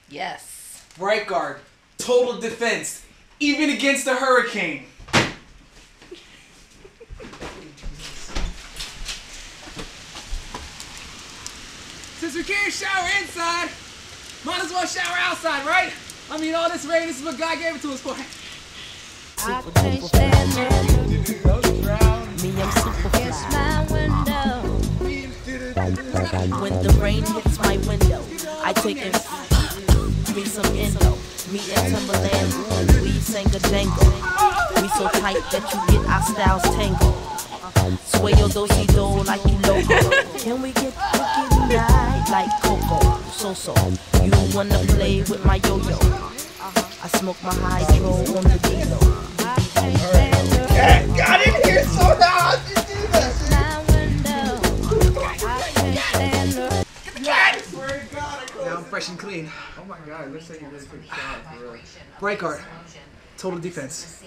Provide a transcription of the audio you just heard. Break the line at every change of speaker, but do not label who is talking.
Yes.
Right guard, total defense, even against the hurricane. Since we can't shower inside, might as well shower outside, right? I mean, all this rain, this is what God gave it to us for.
I can't stand it. Me, I'm super fly. My window. When the rain hits my window, I take it. Me some endo. Me and Timberland, we sang a jangle. We so tight that you get our styles tangled. Sway your do-si-do like you loco. Can we get cookie tonight like Coco? So. You wanna play with my yo-yo? I smoke my hydro on the D-Lo.
Hey, got in here so hard to do this.
Now I'm fresh and clean.
Oh my God, it looks like you really took a shot.
Right guard, total defense.